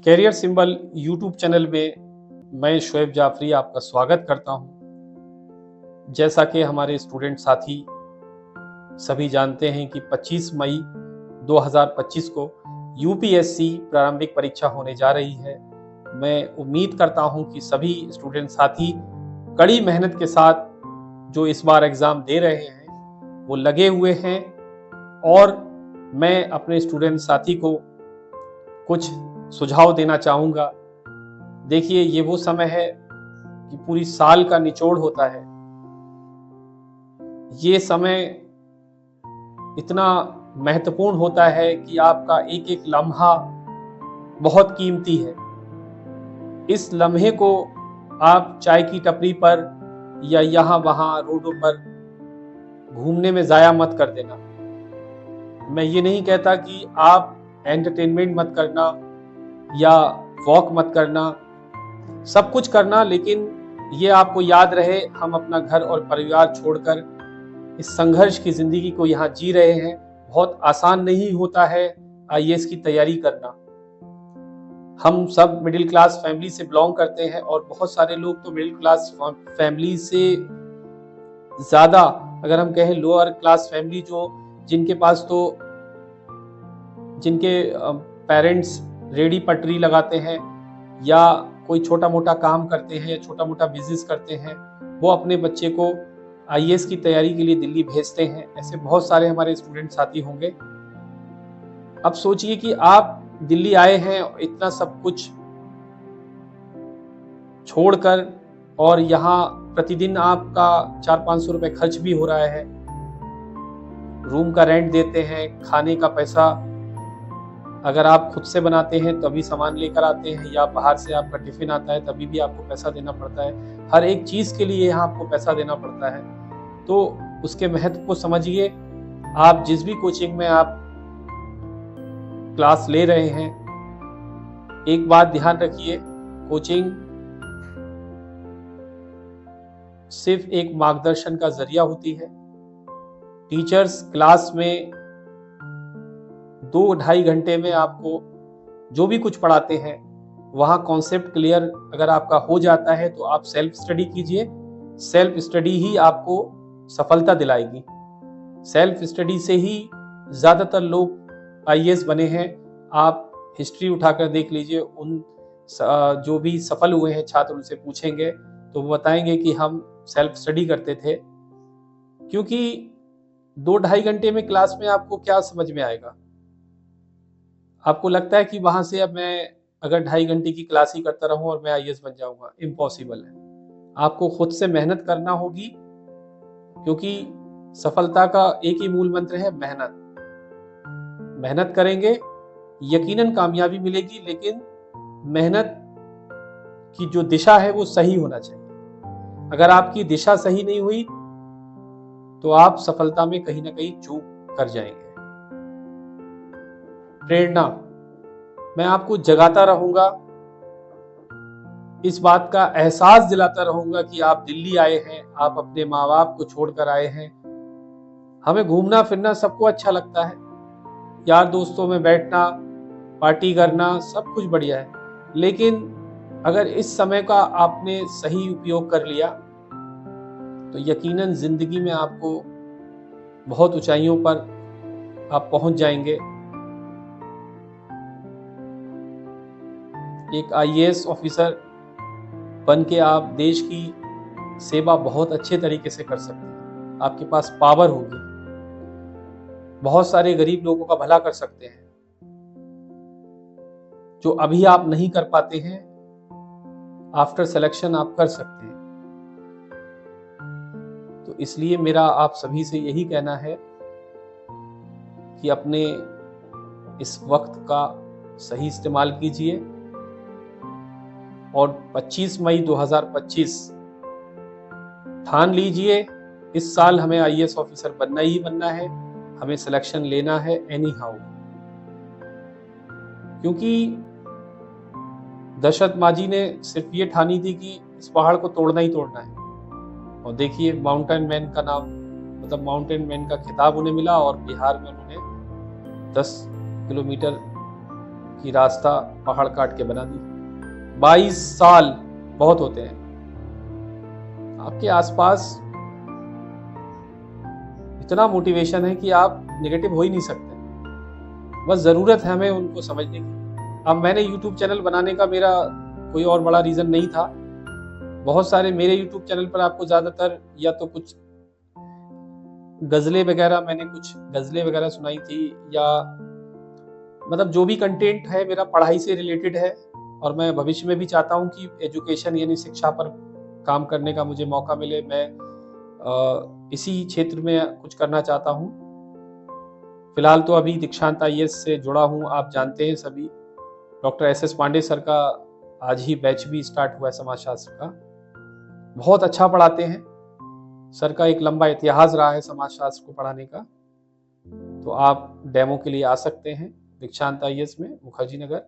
Career symbol YouTube channel में मैं शोएब जाफरी आपका स्वागत करता हूं। जैसा कि हमारे स्टूडेंट साथी सभी जानते हैं कि 25 मई 2025 को यूपीएससी प्रारंभिक परीक्षा होने जा रही है। मैं उम्मीद करता हूं कि सभी स्टूडेंट साथी कड़ी मेहनत के साथ जो इस बार एग्ज़ाम दे रहे हैं वो लगे हुए हैं और मैं अपने स्टूडेंट साथी को कुछ सुझाव देना चाहूँगा। देखिए, ये वो समय है कि पूरी साल का निचोड़ होता है। ये समय इतना महत्वपूर्ण होता है कि आपका एक एक लम्हा बहुत कीमती है। इस लम्हे को आप चाय की टपरी पर या यहाँ वहाँ रोडों पर घूमने में ज़ाया मत कर देना। मैं ये नहीं कहता कि आप एंटरटेनमेंट मत करना या वॉक मत करना, सब कुछ करना, लेकिन ये आपको याद रहे हम अपना घर और परिवार छोड़कर इस संघर्ष की जिंदगी को यहाँ जी रहे हैं। बहुत आसान नहीं होता है आईएएस की तैयारी करना। हम सब मिडिल क्लास फैमिली से बिलोंग करते हैं और बहुत सारे लोग तो मिडिल क्लास फैमिली से ज़्यादा, अगर हम कहें लोअर क्लास फैमिली, जिनके पास तो जिनके पेरेंट्स रेडी पटरी लगाते हैं या कोई छोटा मोटा काम करते हैं या छोटा मोटा बिजनेस करते हैं, वो अपने बच्चे को आईएएस की तैयारी के लिए दिल्ली भेजते हैं। ऐसे बहुत सारे हमारे स्टूडेंट साथी होंगे। अब सोचिए कि आप दिल्ली आए हैं इतना सब कुछ छोड़कर, और यहाँ प्रतिदिन आपका 400-500 रुपए खर्च भी हो रहा है। रूम का रेंट देते हैं, खाने का पैसा अगर आप खुद से बनाते हैं तभी सामान लेकर आते हैं या बाहर से आपका टिफिन आता है तभी भी आपको पैसा देना पड़ता है। हर एक चीज़ के लिए यहाँ आपको पैसा देना पड़ता है। तो उसके महत्व को समझिए। आप जिस भी कोचिंग में आप क्लास ले रहे हैं, एक बात ध्यान रखिए, कोचिंग सिर्फ एक मार्गदर्शन का जरिया होती है। टीचर्स क्लास में 2-2.5 घंटे में आपको जो भी कुछ पढ़ाते हैं वहाँ कॉन्सेप्ट क्लियर अगर आपका हो जाता है तो आप सेल्फ स्टडी कीजिए। सेल्फ स्टडी ही आपको सफलता दिलाएगी। सेल्फ स्टडी से ही ज़्यादातर लोग आईएएस बने हैं। आप हिस्ट्री उठाकर देख लीजिए, उन जो भी सफल हुए हैं छात्र, उनसे पूछेंगे तो वो बताएंगे कि हम सेल्फ स्टडी करते थे। क्योंकि 2-2.5 घंटे में क्लास में आपको क्या समझ में आएगा? आपको लगता है कि वहां से अब मैं अगर 2.5 घंटे की क्लास ही करता रहूं और मैं आईएएस बन जाऊंगा? इम्पॉसिबल है। आपको खुद से मेहनत करना होगी, क्योंकि सफलता का एक ही मूल मंत्र है, मेहनत। मेहनत करेंगे यकीनन कामयाबी मिलेगी, लेकिन मेहनत की जो दिशा है वो सही होना चाहिए। अगर आपकी दिशा सही नहीं हुई तो आप सफलता में कहीं ना कहीं चूक कर जाएंगे। प्रेरणा, मैं आपको जगाता रहूंगा, इस बात का एहसास दिलाता रहूंगा कि आप दिल्ली आए हैं, आप अपने माँ बाप को छोड़कर आए हैं। हमें घूमना फिरना सबको अच्छा लगता है, यार दोस्तों में बैठना, पार्टी करना, सब कुछ बढ़िया है, लेकिन अगर इस समय का आपने सही उपयोग कर लिया तो यकीनन जिंदगी में आपको बहुत ऊंचाइयों पर आप पहुंच जाएंगे। एक आईएएस ऑफिसर बन के आप देश की सेवा बहुत अच्छे तरीके से कर सकते हैं। आपके पास पावर होगी, बहुत सारे गरीब लोगों का भला कर सकते हैं जो अभी आप नहीं कर पाते हैं। आफ्टर सिलेक्शन आप कर सकते हैं। तो इसलिए मेरा आप सभी से यही कहना है कि अपने इस वक्त का सही इस्तेमाल कीजिए और 25 मई 2025 ठान लीजिए, इस साल हमें आईएएस ऑफिसर बनना ही बनना है, हमें सिलेक्शन लेना है एनी हाउ। क्योंकि दशरथ माझी ने सिर्फ ये ठानी थी कि इस पहाड़ को तोड़ना ही तोड़ना है, और देखिए माउंटेन मैन का नाम, मतलब माउंटेन मैन का खिताब उन्हें मिला और बिहार में उन्होंने 10 किलोमीटर कि रास्ता पहाड़ काट के बना दी। 22 साल बहुत होते हैं। आपके आसपास इतना मोटिवेशन है कि आप नेगेटिव हो ही नहीं सकते। बस ज़रूरत है हमें उनको समझने की। अब मैंने यूट्यूब चैनल बनाने का मेरा कोई और बड़ा रीज़न नहीं था। बहुत सारे मेरे यूट्यूब चैनल पर आपको ज़्यादातर या तो कुछ गज़लें वगैरह, मैंने कुछ गज़लें वगैरह सुनाई थी, या मतलब जो भी कंटेंट है मेरा पढ़ाई से रिलेटेड है। और मैं भविष्य में भी चाहता हूँ कि एजुकेशन यानी शिक्षा पर काम करने का मुझे मौका मिले। मैं इसी क्षेत्र में कुछ करना चाहता हूँ। फिलहाल तो अभी दीक्षांत आईएएस से जुड़ा हूँ। आप जानते हैं सभी, डॉक्टर एस पांडे सर का आज ही बैच भी स्टार्ट हुआ है समाजशास्त्र का। बहुत अच्छा पढ़ाते हैं। सर का एक लंबा इतिहास रहा है समाजशास्त्र को पढ़ाने का। तो आप डेमो के लिए आ सकते हैं दीक्षांत आईएएस में, मुखर्जी नगर।